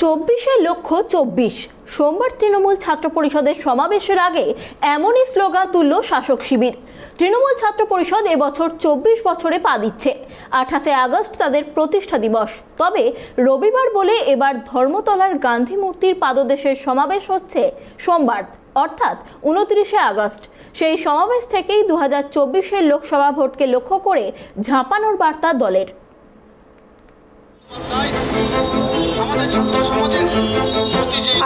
24,24,000 সোমবার তৃণমূল ছাত্র পরিষদের সমাবেশের আগে এমনই স্লোগান তুলল শাসক শিবির। তৃণমূল ছাত্র পরিষদ এবছর 24 বছরে পা দিচ্ছে। 28 আগস্ট তাদের প্রতিষ্ঠা দিবস। তবে রবিবার বলে এবার ধর্মতলার গান্ধী মূর্তির পাদদেশের সমাবেশ হচ্ছে সোমবার, অর্থাৎ 29 আগস্ট। সেই সমাবেশ থেকেই 2024-এর লোকসভা ভোটকে লক্ষ্য করে ঝাঁপানোর বার্তা দলের।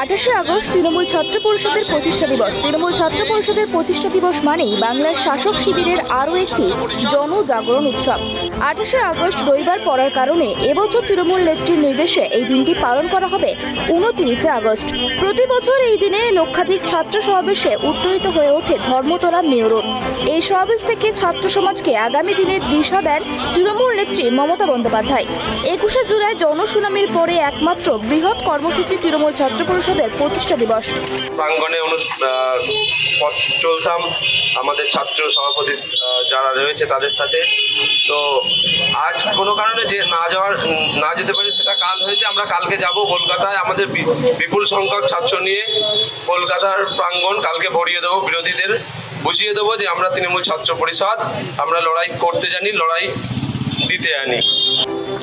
28 আগস্ট তৃণমূল ছাত্র পরিষদের প্রতিষ্ঠা দিবস। তৃণমূল ছাত্র পরিষদের প্রতিষ্ঠা দিবস মানেই বাংলার শাসক শিবিরের আরও একটি জনজাগরণ উৎসব। 28 আগস্ট রবিবার পড়ার কারণে এবছর তৃণমূল নেত্রীর নির্দেশে এই দিনটি পালন করা হবে 29 আগস্ট। প্রতি বছর এই দিনে লক্ষাধিক ছাত্র সমাবেশে উত্তরিত হয়ে ওঠে ধর্মতলা মেয়র রোড। এই সমাবেশ থেকে ছাত্র সমাজকে আগামী দিনে দিশা দেন তৃণমূল নেত্রী মমতা বন্দ্যোপাধ্যায়। 21 জুলাই জনশুনানির পরে একমাত্র বৃহৎ কর্মসূচি তৃণমূল ছাত্র পরিষদের প্রতিষ্ঠা দিবস। প্রাঙ্গণে পথ চলতাম আমাদের ছাত্র সভাপতি যারা রয়েছে তাদের সাথে। তো আজ কোনো কারণে যে না যেতে পারি সেটা কাল হয়েছে। আমরা কালকে যাব কলকাতায়, আমাদের বিপুল সংখ্যক ছাত্র নিয়ে কলকাতার প্রাঙ্গণ কালকে ভরিয়ে দেবো। বিরোধীদের বুঝিয়ে দেবো যে আমরা তৃণমূল ছাত্র পরিষদ, আমরা লড়াই করতে জানি, লড়াই দিতে জানি।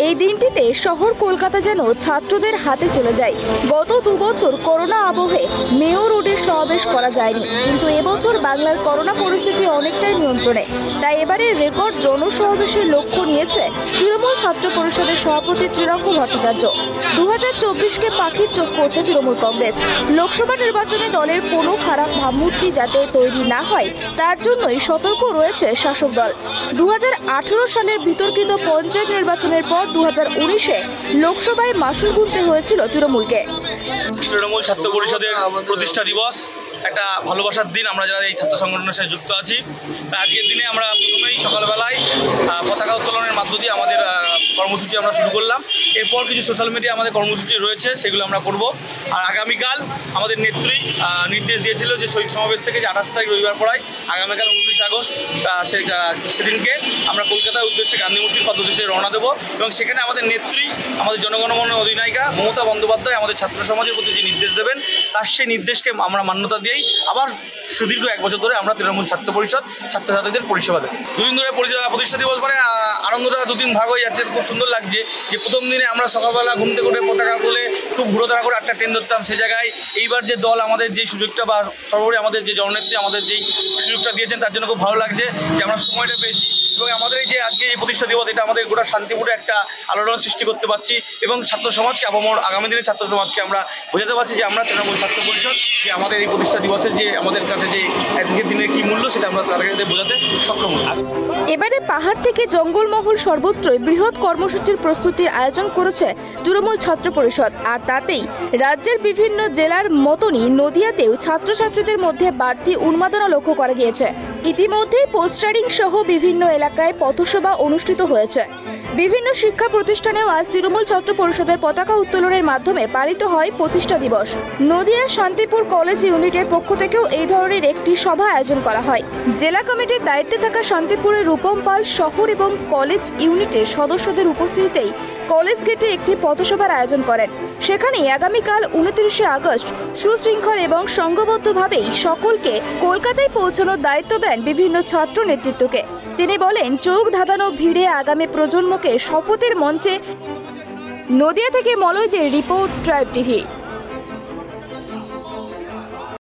এই দিনটিতে শহর কলকাতা যেন ছাত্রদের হাতে চলে যায়। গত 2 বছর করোনা আবহে মেয়র রোডের সমাবেশ করা যায়নি, কিন্তু এবছর বাংলার করোনা পরিস্থিতি অনেকটাই নিয়ন্ত্রণে। তাই এবারের রেকর্ড জনসমাবেশের লক্ষ্য নিয়েছে তৃণমূল ছাত্র পরিষদের সভাপতি ত্রিরঙ্গ ভট্টাচার্য। 2024-কে পাখির চোখ করছে তৃণমূল কংগ্রেস। লোকসভা নির্বাচনে দলের কোনো খারাপ ভাবমূর্তি যাতে তৈরি না হয় তার জন্যই সতর্ক রয়েছে শাসক দল। 2018 সালের বিতর্কিত পঞ্চায়েত নির্বাচনের পর 2019-এ লোকসভায় মাসুল গুনতে হয়েছিল তৃণমূলকে। তৃণমূল ছাত্র পরিষদের প্রতিষ্ঠা দিবস একটা ভালোবাসার দিন। আমরা যারা এই ছাত্র সংগঠনের সাথে যুক্ত আছি, আজকের দিনে আমরা প্রথমেই সকালবেলায় পতাকা উত্তোলনের মধ্য দিয়ে আমাদের কর্মসূচি আমরা শুরু করলাম। এরপর কিছু সোশ্যাল মিডিয়া আমাদের কর্মসূচি রয়েছে, সেগুলো আমরা করব। আর আগামীকাল আমাদের নেত্রী নির্দেশ দিয়েছিল যে শহীদ সমাবেশ থেকে যে 28 তারিখ রবিবার পড়ায় আগামীকাল 29 আগস্ট সেদিনকে আমরা কলকাতার উদ্দেশ্যে গান্ধী মূর্তির পদদেশে রওনা দেবো। এবং সেখানে আমাদের নেত্রী, আমাদের জনগণমন অধিনায়িকা মমতা বন্দ্যোপাধ্যায় আমাদের ছাত্র সমাজের প্রতি যে নির্দেশ দেবেন তার সেই নির্দেশকে আমরা মান্যতা দিয়েই আবার সুদীর্ঘ 1 বছর ধরে আমরা তৃণমূল ছাত্র পরিষদ ছাত্রছাত্রীদের পরিষেবা দেবো। 2 দিন ধরে প্রতিষ্ঠা দিবস মানে আনন্দটা 2 দিন ভাগ হয়ে যাচ্ছে। খুব সুন্দর লাগছে যে প্রথম দিনে আমরা সকালবেলা ঘুম থেকে উঠে পতাকা তুলে খুব ঘুরোতাড়া করে 8টা ট্রেন ধরতাম। সে জায়গায় এইবার যে দল আমাদের যে সুযোগটা বা সর্বোপরি আমাদের যে জননেত্রী আমাদের যেই সুযোগটা দিয়েছেন তার জন্য খুব ভালো লাগছে যে আমরা সময়টা পেয়েছি। এবং আমাদের এই যে আজকে এই প্রতিষ্ঠা দিবস, এটা আমাদের গোটা শান্তিপুরে একটা আলোড়ন সৃষ্টি করতে পারছি এবং ছাত্র সমাজকে আগামী দিনের ছাত্র সমাজকে আমরা বোঝাতে পারছি যে আমরা তৃণমূল ছাত্র পরিষদ, যে আমাদের এই প্রতিষ্ঠা দিবসের যে আমাদের কাছে যে আজকের দিনের কী মূল্য সেটা আমরা তাদেরকে বোঝাতে সক্ষম হই। এবারে পাহাড় থেকে জঙ্গলমহল সর্বত্রই বৃহৎ কর্মসূচির প্রস্তুতির আয়োজন করেছে তৃণমূল ছাত্র পরিষদ। আর তাতেই রাজ্যের বিভিন্ন জেলার মতনই নদিয়াতেও ছাত্রছাত্রীদের মধ্যে বাড়তি উন্মাদনা লক্ষ্য করা গিয়েছে। ইতিমধ্যেই পোস্টারিং সহ বিভিন্ন এলাকায় পথসভা অনুষ্ঠিত হয়েছে। বিভিন্ন শিক্ষা প্রতিষ্ঠানেও আজ তৃণমূল ছাত্র পরিষদের পতাকা উত্তোলনের মাধ্যমে পালিত হয় প্রতিষ্ঠা দিবস। নদিয়ার শান্তিপুর কলেজ ইউনিটের পক্ষ থেকেও এই ধরনের একটি সভা আয়োজন করা হয়। জেলা কমিটির দায়িত্বে থাকা শান্তিপুরের রূপম পাল শহর এবং কলেজ ইউনিটের সদস্যদের উপস্থিতিতেই কলেজ গেটে একটি পথসভার আয়োজন করেন। সেখানে আগামীকাল 29 আগস্ট সুশৃঙ্খল এবং সংঘবদ্ধভাবেই সকলকে কলকাতায় পৌঁছানোর দায়িত্ব দেন বিভিন্ন ছাত্র নেতৃত্বকে। তিনি বলেন, চোখ ধাঁধানো ভিড়ে আগামী প্রজন্মকে শপথের মঞ্চে। নদিয়া থেকে মলয়দের রিপোর্ট, ট্রাইব টিভি।